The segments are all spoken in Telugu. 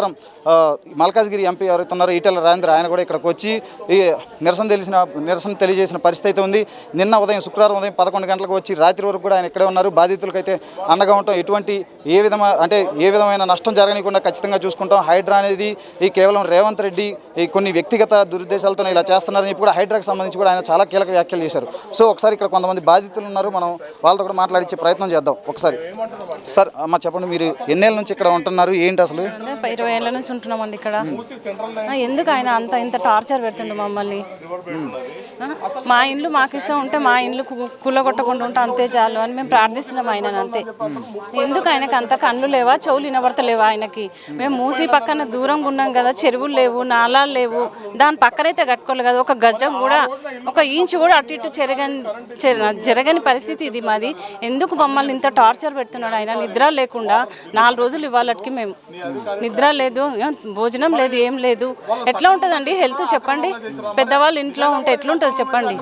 శుక్రవారం మల్కాజ్గిరి ఎంపీ ఎవరైతే ఉన్నారో ఈటెల రాజేందర్ ఆయన కూడా ఇక్కడికి వచ్చి ఈ నిరసన తెలియజేసిన పరిస్థితి అయితే ఉంది. నిన్న ఉదయం శుక్రవారం ఉదయం 11 గంటలకు వచ్చి రాత్రి వరకు కూడా ఆయన ఇక్కడే ఉన్నారు. బాధితులకైతే అండగా ఉంటాం, ఎటువంటి ఏ విధమైన నష్టం జరగకుండా ఖచ్చితంగా చూసుకుంటాం. హైడ్రా అనేది ఈ కేవలం రేవంత్ రెడ్డి ఈ కొన్ని వ్యక్తిగత దురుద్దేశాలతో ఇలా చేస్తున్నారని కూడా హైడ్రాకి సంబంధించి కూడా ఆయన చాలా కీలక వ్యాఖ్యలు చేశారు. సో ఒకసారి ఇక్కడ కొంతమంది బాధితులు ఉన్నారు, మనం వాళ్ళతో కూడా మాట్లాడించే ప్రయత్నం చేద్దాం. ఒకసారి సార్ అమ్మ చెప్పండి, మీరు ఎన్నేళ్ళ నుంచి ఇక్కడ ఉంటున్నారు, ఏంటి అసలు? 20 ఏళ్ళ నుంచి ఉంటున్నామండి ఇక్కడ. ఎందుకు ఆయన ఇంత టార్చర్ పెడుతుండు మమ్మల్ని? మా ఇండ్లు మాకు ఇష్టం ఉంటే మా ఇండ్లు కుల్లగొట్టకుండా ఉంటే అంతే చాలు అని మేము ప్రార్థిస్తున్నాం ఆయన. అంతే. ఎందుకు ఆయనకు అంత కళ్ళు లేవా, చెవులు వినబడతలేవా ఆయనకి? మేము మూసి పక్కన దూరంగా ఉన్నాం కదా, చెరువులు లేవు, నాలాలు లేవు, దాని పక్కనైతే కట్టుకోవాలి కదా. ఒక గజం కూడా, ఒక ఇంచు కూడా అటు ఇటు జరగని పరిస్థితి ఇది మాది. ఎందుకు మమ్మల్ని ఇంత టార్చర్ పెడుతున్నాడు ఆయన? నిద్ర లేకుండా 4 రోజులు ఇవాళకి మేము నిద్ర లేదు, భోజనం లేదు, ఏం లేదు. ఎట్లా ఉంటుందండి హెల్త్ చెప్పండి? పెద్దవాళ్ళు ఇంట్లో ఉంటే ఎట్లుంటుంది చెప్పండి?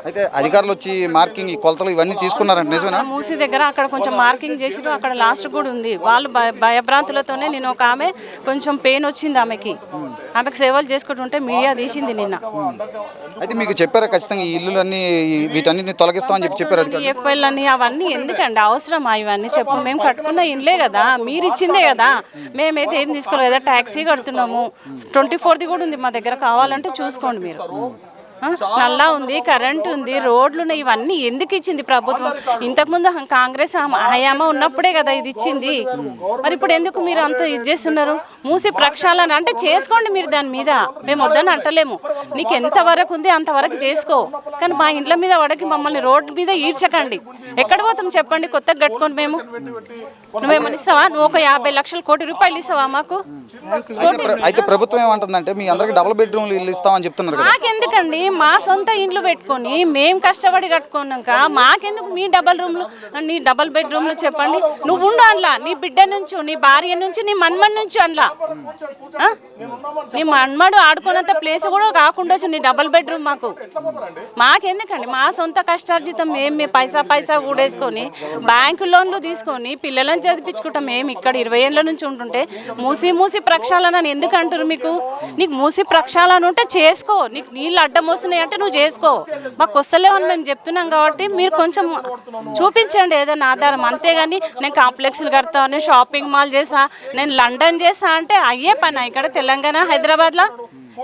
అయితే అధికారులు వచ్చి మార్కింగ్ కొలతలు ఇవన్నీ తీసుకున్నారంట, నిజమేనా? మూసి దగ్గర అక్కడ కొంచెం మార్కింగ్ చేసిరు, అక్కడ లాస్ట్ కూడా ఉంది. వాళ్ళు భయభ్రాంతులతోనే నేను ఒక ఆమె కొంచెం పెయిన్ వచ్చింది ఆమెకి సేవలు చేసుకుంటుంటే మీడియా తీసింది నిన్న. అయితే మీకు చెప్పారా ఖచ్చితంగా ఈ ఇల్లులన్నీ వీటన్నిటిని తొలగిస్తామని చెప్పారు? ఎఫ్ఐఎల్ అని అవన్నీ ఎందుకండి అవసరమా ఇవన్నీ? చెప్పు, మేము కట్టుకున్న ఇండ్లే కదా, మీరు ఇచ్చిందే కదా, మేమైతే ఏం తీసుకోలేదు కదా, ట్యాక్సీ కడుతున్నాము. 24ది కూడా ఉంది మా దగ్గర, కావాలంటే చూసుకోండి మీరు. నల్లా ఉంది, కరెంట్ ఉంది, రోడ్లు ఉన్నాయి. ఇవన్నీ ఎందుకు ఇచ్చింది ప్రభుత్వం? ఇంతకుముందు కాంగ్రెస్ హయామా ఉన్నప్పుడే కదా ఇది ఇచ్చింది. మరి ఇప్పుడు ఎందుకు మీరు అంత ఇది చేస్తున్నారు? మూసి ప్రక్షాళన అంటే చేసుకోండి మీరు, దాని మీద మేము వద్దని అంటలేము. నీకు ఎంతవరకు ఉంది అంతవరకు చేసుకో, కానీ మా ఇండ్ల మీద వడకి మమ్మల్ని రోడ్డు మీద ఈడ్చకండి. ఎక్కడ పోతాం చెప్పండి? కొత్తగా కట్టుకొని మేము నువ్వేమని ఇస్తావా? నువ్వు ఒక 50 లక్షల కోటి రూపాయలు ఇస్తావా మాకు? అయితే ప్రభుత్వం ఏమంటుందంటే మీ అందరికి డబుల్ బెడ్రూమ్లు ఇల్లు ఇస్తామని చెప్తున్నారు. మాకెందుకండి? మా సొంత ఇండ్లు పెట్టుకొని మేము కష్టపడి కట్టుకున్నాక మాకెందుకు మీ నీ డబల్ బెడ్రూమ్లు చెప్పండి? నువ్వు ఉండు అందులో, నీ బిడ్డ నుంచి, నీ భార్య నుంచి, నీ మన్మడి నుంచి అందులో. నీ మన్మడు ఆడుకున్నంత ప్లేస్ కూడా కాకుండా నీ డబల్ బెడ్రూమ్ మాకెందుకండి? మా సొంత కష్టార్జితం మేము పైసా ఊడేసుకొని బ్యాంకు లోన్లు తీసుకొని పిల్లలను చదివించుకుంటాం. మేము ఇక్కడ 20 ఏళ్ళ నుంచి ఉంటుంటే మూసి ప్రక్షాళన ఎందుకు అంటారు మీకు? నీకు మూసి ప్రక్షాళన ఉంటే చేసుకో, నీకు నీళ్ళు అడ్డం వస్తున్నాయి అంటే నువ్వు చేసుకో. మాకు వస్తలేవని మేము చెప్తున్నాం కాబట్టి మీరు కొంచెం చూపించండి ఏదైనా ఆధారం. అంతేగాని నేను కాంప్లెక్స్లు కడతాను, షాపింగ్ మాల్ చేసా, నేను లండన్ చేసా అంటే అయ్యే పని. ఇక్కడ తెలంగాణ హైదరాబాద్లో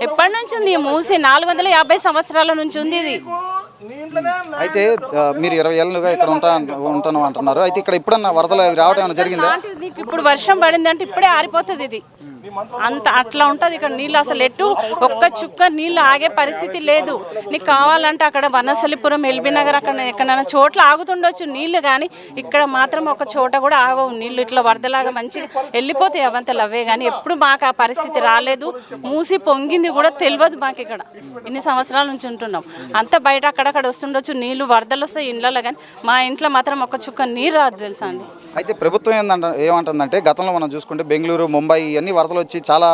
ఎప్పటి నుంచి ఉంది ఈ మూసి? 450 సంవత్సరాల నుంచి ఉంది ఇది. అయితే మీరు 20 ఏళ్ళుగా ఇక్కడ ఉంటాను అంటున్నారు. అయితే ఇక్కడ ఎప్పుడన్నా వరదలు రావడం ఏమైనా జరిగిందా? నీకు ఇప్పుడు వర్షం పడిందంటే ఇప్పుడే ఆరిపోతుంది ఇది. అట్లా ఉంటుంది ఇక్కడ నీళ్ళు. అసలు ఒక్క చుక్క నీళ్ళు ఆగే పరిస్థితి లేదు. నీకు కావాలంటే అక్కడ వనసలిపురం, ఎల్బీ నగర్, అక్కడ ఎక్కడైనా చోట్ల ఆగుతుండొచ్చు నీళ్ళు, కానీ ఇక్కడ మాత్రం ఒక చోట కూడా ఆగవు నీళ్ళు. ఇట్లా వరదలాగా మంచిగా వెళ్ళిపోతాయి అవంతలు అవే, కానీ ఎప్పుడు మాకు ఆ పరిస్థితి రాలేదు. మూసి పొంగింది కూడా తెలియదు మాకు. ఇక్కడ ఇన్ని సంవత్సరాల నుంచి ఉంటున్నాం. అంతా బయట అక్కడక్కడ వస్తుండొచ్చు నీళ్ళు, వరదలు వస్తాయి ఇండ్లలో, కానీ మా ఇంట్లో మాత్రం ఒక చుక్క నీరు రాదు తెలుసా అండి. అయితే ప్రభుత్వం ఏమంటుందంటే గతంలో మనం చూసుకుంటే బెంగళూరు, ముంబై ఇవన్నీ వరదలు వచ్చి చాలా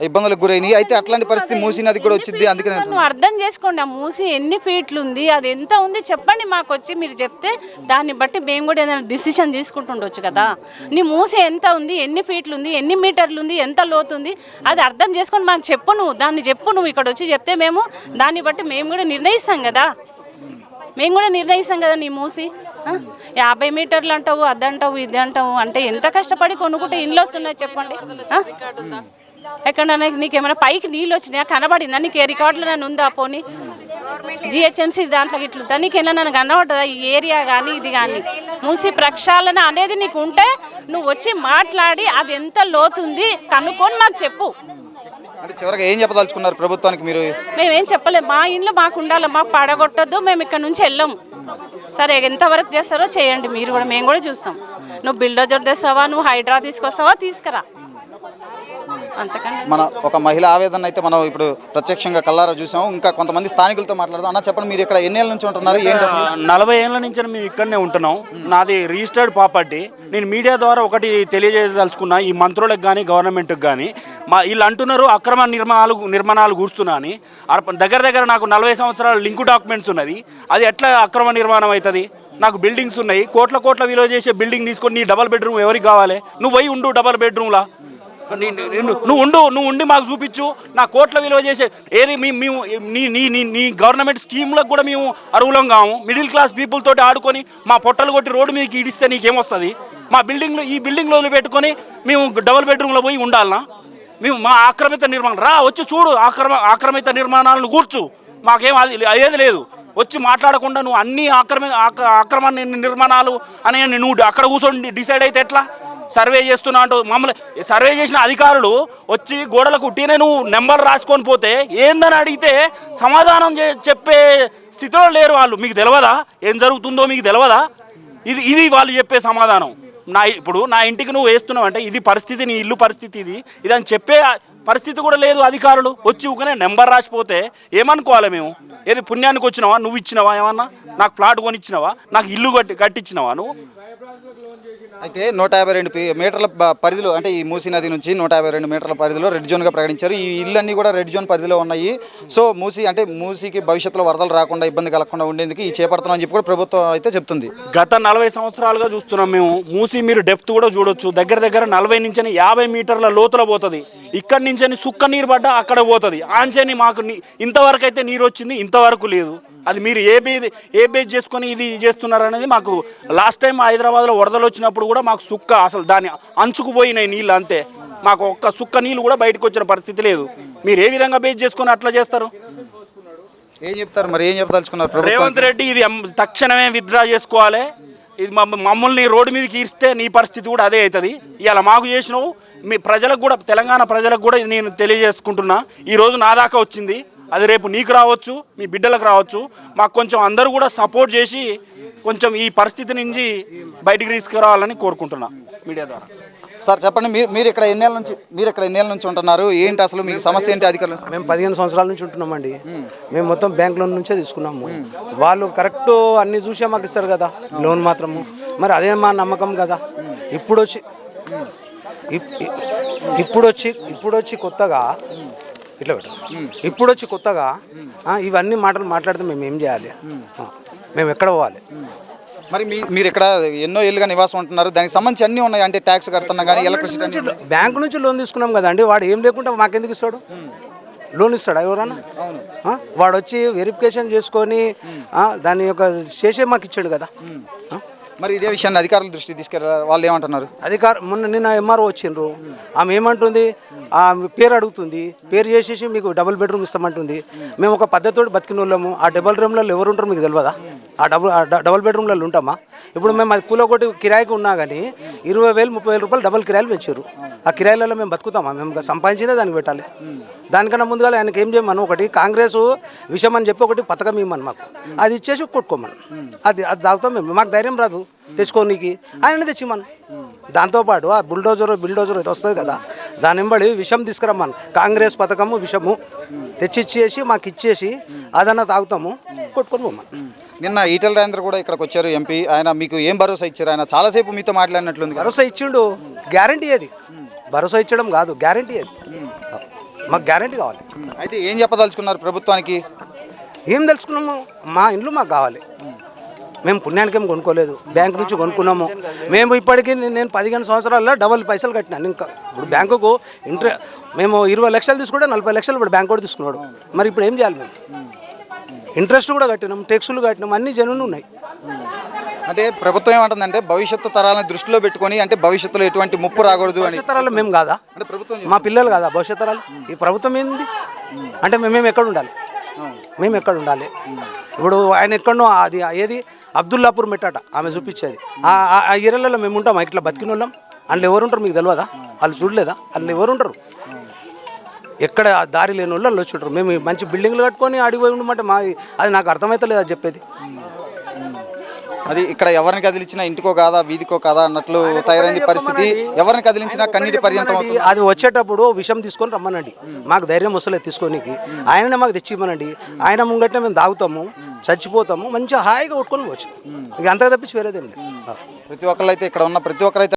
ఇబ్బందులకు గురైనాయి. అయితే అట్లాంటి పరిస్థితి మూసి నది కూడా వచ్చింది. అందుకని నువ్వు అర్థం చేసుకోండి, ఆ మూసి ఎన్ని ఫీట్లు ఉంది, అది ఎంత ఉంది చెప్పండి మాకు. వచ్చి మీరు చెప్తే దాన్ని బట్టి మేము కూడా ఏదైనా డిసిషన్ తీసుకుంటుండొచ్చు కదా. నీ మూసి ఎంత ఉంది, ఎన్ని ఫీట్లు ఉంది, ఎన్ని మీటర్లు ఉంది, ఎంత లోతు ఉంది, అది అర్థం చేసుకొని మాకు చెప్పు. నువ్వు నువ్వు ఇక్కడ వచ్చి చెప్తే మేము దాన్ని బట్టి మేము కూడా నిర్ణయిస్తాం కదా. నీ మూసి 50 మీటర్లు అంటావు, అదంటావు, ఇది అంటావు అంటే ఎంత కష్టపడి కొనుక్కుంటే ఇండ్లు వస్తున్నాయి చెప్పండి? ఎక్కడన్నా నీకేమైనా పైకి నీళ్ళు వచ్చినాయా? కనబడిందా నీకు? ఏ రికార్డులో నన్ను ఉందా? పోనీ జిహెచ్ఎంసీ దాంట్లో ఇట్లుందా? నీకేనా నన్ను కనబడుతుందా ఈ ఏరియా కానీ ఇది కానీ? మూసి ప్రక్షాళన అనేది నీకు ఉంటే నువ్వు వచ్చి మాట్లాడి అది ఎంత లోతుంది కనుక్కొని మాకు చెప్పు. అంటే చివరిగా ఏం చెప్పదలుచుకున్నారు ప్రభుత్వానికి మీరు? మేమేం చెప్పలేదు, మా ఇంట్లో మాకు ఉండాలి, మాకు పడగొట్టద్దు, మేము ఇక్కడ నుంచి వెళ్ళాము. సరే ఎంతవరకు చేస్తారో చేయండి మీరు కూడా, మేము కూడా చూస్తాం. నువ్వు బిల్డోజర్ తెస్తావా, నువ్వు హైడ్రా తీసుకొస్తావా, తీసుకురా. మన ఒక మహిళ ఆవేదన అయితే మనం ఇప్పుడు ప్రత్యక్షంగా కల్లారా చూసాం. ఇంకా కొంతమంది స్థానికులతో మాట్లాడదాం. అన్న చెప్పండి, మీరు ఇక్కడ ఎన్ని ఏళ్ళ నుంచి ఉంటున్నారు? ఏంటి? 40 ఏళ్ళ నుంచి మేము ఇక్కడనే ఉంటున్నాం. నాది రిజిస్టర్డ్ ప్రాపర్టీ. నేను మీడియా ద్వారా ఒకటి తెలియజేయదలుచుకున్నా, ఈ మంత్రులకు కానీ గవర్నమెంట్కి కానీ, వీళ్ళు అంటున్నారు అక్రమ నిర్మాణాలు కూర్చున్నా అని. దగ్గర నాకు 40 సంవత్సరాల లింకు డాక్యుమెంట్స్ ఉన్నది. అది ఎట్లా అక్రమ నిర్మాణం అవుతుంది? నాకు బిల్డింగ్స్ ఉన్నాయి, కోట్ల విలువ చేసే బిల్డింగ్ తీసుకొని నీ డబల్ బెడ్రూమ్ ఎవరికి కావాలి? నువ్వు పోయి ఉండు డబల్ బెడ్రూమ్లా. నువ్వు ఉండి మాకు చూపించు. నా కోట్ల విలువ చేసే ఏది మేము నీ గవర్నమెంట్ స్కీమ్లకు కూడా మేము అర్హులం కాము. మిడిల్ క్లాస్ పీపుల్ తోటి ఆడుకొని మా పొట్టలు కొట్టి రోడ్డు మీదకి ఇడిస్తే నీకేమొస్తుంది? మా ఈ బిల్డింగ్లో పెట్టుకొని మేము డబుల్ బెడ్రూమ్లో పోయి ఉండాలనా? మేము మా ఆక్రమిత నిర్మాణం వచ్చి చూడు, ఆక్రమిత నిర్మాణాలను కూర్చు. మాకేం అదేది లేదు. వచ్చి మాట్లాడకుండా నువ్వు అన్ని అక్రమ నిర్మాణాలు అని నువ్వు అక్కడ కూర్చొని డిసైడ్ అయితే ఎట్లా? సర్వే చేస్తున్నా అంటూ మమ్మల్ని సర్వే చేసిన అధికారులు వచ్చి గోడలకు ఉట్టినే నువ్వు నెంబర్ రాసుకొని పోతే ఏందని అడిగితే సమాధానం చెప్పే స్థితిలో లేరు వాళ్ళు. మీకు తెలియదా ఏం జరుగుతుందో? మీకు తెలియదా? ఇది వాళ్ళు చెప్పే సమాధానం. ఇప్పుడు నా ఇంటికి నువ్వు వేస్తున్నావు అంటే ఇది పరిస్థితి, నీ ఇల్లు పరిస్థితి ఇది అని చెప్పే పరిస్థితి కూడా లేదు. అధికారులు వచ్చి ఊకనే నెంబర్ రాసిపోతే ఏమనుకోవాలి మేము? ఏది పుణ్యానికి వచ్చినావా? నువ్వు ఇచ్చినావా ఏమన్నా? నాకు ప్లాట్ కొనిచ్చినావా? నాకు ఇల్లు కట్టించినావా నువ్వు? అయితే 152 మీటర్ల పరిధిలో, అంటే ఈ మూసీ నది నుంచి 152 మీటర్ల పరిధిలో రెడ్ జోన్గా ప్రకటించారు. ఈ ఇళ్ళన్నీ కూడా రెడ్ జోన్ పరిధిలో ఉన్నాయి. సో మూసీకి భవిష్యత్తులో వరదలు రాకుండా, ఇబ్బంది కలగకుండా ఉండేందుకు ఈ చేపడుతున్నామని చెప్పి కూడా ప్రభుత్వం అయితే చెప్తుంది. గత 40 సంవత్సరాలుగా చూస్తున్నాం మేము. మూసీ మీరు డెప్త్ కూడా చూడొచ్చు. దగ్గర 40 నుంచి 50 మీటర్ల లోతుల పోతుంది. ఇక్కడి నుంచి సుక్క నీరు పడ్డా అక్కడ పోతుంది. ఆంచేని మాకు ఇంతవరకు అయితే నీరు వచ్చింది, ఇంతవరకు లేదు. అది మీరు ఏ బేస్ చేసుకొని ఇది చేస్తున్నారు అనేది మాకు లాస్ట్ టైం హైదరాబాద్లో వరదలు వచ్చినప్పుడు కూడా మాకు సుక్క అసలు దాన్ని అంచుకుపోయినాయి నీళ్ళు, అంతే. మాకు ఒక్క సుక్క నీళ్ళు కూడా బయటకు వచ్చిన పరిస్థితి లేదు. మీరు ఏ విధంగా బేస్ చేసుకొని అట్లా చేస్తారు? ఏం చెప్తారు మరి? ఏం చెప్పదలుచుకున్నారు? రేవంత్ రెడ్డి ఇది తక్షణమే విత్డ్రా చేసుకోవాలి. ఇది మమ్మల్ని రోడ్డు మీదకి ఈరిస్తే నీ పరిస్థితి కూడా అదే అవుతుంది. ఇలా మాకు చేసినావు. మీ ప్రజలకు కూడా, తెలంగాణ ప్రజలకు కూడా ఇది నేను తెలియజేసుకుంటున్నా. ఈరోజు నా దాకా వచ్చింది, అది రేపు నీకు రావచ్చు, మీ బిడ్డలకు రావచ్చు. మాకు కొంచెం అందరూ కూడా సపోర్ట్ చేసి కొంచెం ఈ పరిస్థితి నుంచి బయటికి తీసుకురావాలని కోరుకుంటున్నా మీడియా ద్వారా. సార్ చెప్పండి, మీరు ఇక్కడ ఎన్నేళ్ళ నుంచి ఉంటున్నారు? ఏంటి అసలు మీ సమస్య ఏంటి? అధికారులు మేము 15 సంవత్సరాల నుంచి ఉంటున్నామండి. మేము మొత్తం బ్యాంక్ లోన్ నుంచే తీసుకున్నాము. వాళ్ళు కరెక్ట్ అన్ని చూసే మాకు ఇస్తారు కదా లోన్ మాత్రము. మరి అదే మా నమ్మకం కదా. ఇప్పుడు వచ్చి కొత్తగా ఇట్లా పెట్టు. ఇప్పుడు వచ్చి కొత్తగా ఇవన్నీ మాటలు మాట్లాడితే మేము ఏం చేయాలి? మేము ఎక్కడ పోవాలి? మరి మీరు ఇక్కడ ఎన్నో ఏళ్ళుగా నివాసం ఉంటున్నారు, దానికి సంబంధించి అన్నీ ఉన్నాయి. అంటే ట్యాక్స్ కడుతున్నా కానీ, ఎలక్ట్రిసిటీ, బ్యాంకు నుంచి లోన్ తీసుకున్నాం కదండి. వాడు ఏం లేకుండా మాకెందుకు ఇస్తాడు? లోన్ ఇస్తాడా ఎవరన్నా? వాడు వచ్చి వెరిఫికేషన్ చేసుకొని దాని యొక్క చేసే మాకు ఇచ్చాడు కదా. మరి ఇదే విషయాన్ని అధికారుల దృష్టికి తీసుకెళ్ళారు. వాళ్ళు ఏమంటున్నారు? నిన్న ఎంఆర్ఓ వచ్చిండ్రు. ఆమె ఏమంటుంది, పేరు అడుగుతుంది. పేరు చేసేసి మీకు డబుల్ బెడ్రూమ్ ఇస్తామంటుంది. మేము ఒక పద్ధతితో బతికిన వాళ్ళము. ఆ డబుల్ రూమ్లలో ఎవరు ఉంటారు మీకు తెలియదా? ఆ డబుల్ బెడ్రూమ్లలో ఉంటామా? ఇప్పుడు మేము అది కూలగొట్టి కిరాయికి ఉన్నా కానీ 20,000 30,000 రూపాయలు డబుల్ కిరాయిలు పెంచారు. ఆ కిరాయిలలో మేము బతుకుతామా? మేము సంపాదించిందే దానికి పెట్టాలి. దానికన్నా ముందుగా ఆయనకి ఏం చేయమని, ఒకటి కాంగ్రెస్ విషయం అని చెప్పి ఒకటి పథకం ఇవ్వమని మాకు, అది ఇచ్చేసి కొట్టుకోమని. అది తాగుతాం మేము. మాకు ధైర్యం రాదు తెచ్చుకోనికి, ఆయన తెచ్చిమను. దాంతోపాటు ఆ బిల్డోజర్ ఇది వస్తుంది కదా, దాని వెంబడి విషం తీసుకురమ్మను. కాంగ్రెస్ పథకము విషము తెచ్చిచ్చేసి మాకు ఇచ్చేసి అదన్నా తాగుతాము, కొట్టుకొని పోమని. నిన్న ఈటెల రాజేందర్ కూడా ఇక్కడికి వచ్చారు ఎంపీ. ఆయన మీకు ఏం భరోసా ఇచ్చారు? ఆయన చాలాసేపు మీతో మాట్లాడినట్లుంది. భరోసా ఇచ్చిండు. గ్యారంటీ అది. భరోసా ఇచ్చడం కాదు, గ్యారంటీ అది. మాకు గ్యారంటీ కావాలి. అయితే ఏం చెప్పదలుచుకున్నారు ప్రభుత్వానికి? ఏం తెలుసుకున్నాము? మా ఇండ్లు మాకు కావాలి. మేము పుణ్యానికి ఏం కొనుక్కోలేదు, బ్యాంక్ నుంచి కొనుక్కున్నాము. మేము ఇప్పటికీ నేను 15 సంవత్సరాల్లో డబల్ పైసలు కట్టినాను. ఇంకా ఇప్పుడు బ్యాంకుకు మేము 20 లక్షలు తీసుకుంటే 40 లక్షలు ఇప్పుడు బ్యాంక్ కూడా తీసుకున్నాడు. మరి ఇప్పుడు ఏం చేయాలి? మేము ఇంట్రెస్ట్ కూడా కట్టినాం, ట్యాక్సులు కట్టినాం, అన్ని జనులు ఉన్నాయి. అంటే ప్రభుత్వం ఏమంటుందంటే భవిష్యత్తు తరాలను దృష్టిలో పెట్టుకొని, అంటే భవిష్యత్తులో ఎటువంటి ముప్పు రాకూడదు అని. తరాలు మేము కాదా? అంటే ప్రభుత్వం మా పిల్లలు కాదా భవిష్యత్ తరాలు? ఈ ప్రభుత్వం ఏంది అంటే మేము ఎక్కడ ఉండాలి? మేము ఎక్కడ ఉండాలి? ఇప్పుడు ఆయన ఎక్కడో అది ఏది అబ్దుల్లాపూర్ మెట్టాట ఆమె చూపించేది. ఆ ఏరియాలలో మేము ఉంటాం. ఇట్లా బతికిన వాళ్ళం. అందులో ఎవరు ఉంటారు మీకు తెలియదా? వాళ్ళు చూడలేదా? అందులో ఎవరు ఉంటారు? ఎక్కడ దారి లేని వాళ్ళు వచ్చి ఉంటారు. మేము మంచి బిల్డింగ్లు కట్టుకొని అడిగిపోయి ఉండమంటే అది నాకు అర్థమవుతలేదు అది చెప్పేది. అది ఇక్కడ ఎవరిని కదిలించినా ఇంటికో కాదా వీధికో కాదా అన్నట్లు తయారైంది పరిస్థితి. ఎవరిని కదిలించినా కన్నీటి పర్యంతం. అది వచ్చేటప్పుడు విషం తీసుకొని రమ్మనండి. మాకు ధైర్యం వస్తలేదు తీసుకోనికి. ఆయననే మాకు తెచ్చివ్వనండి. ఆయన ముంగట్నే మేము తాగుతాము, చచ్చిపోతాము, మంచిగా హాయిగా కొట్టుకొని పోవచ్చు. ఇక అంతగా తప్పించి వేరేదేం లేదు. ప్రతి ఒక్కరు అయితే ఇక్కడ ఉన్న ప్రతి ఒక్కరైతే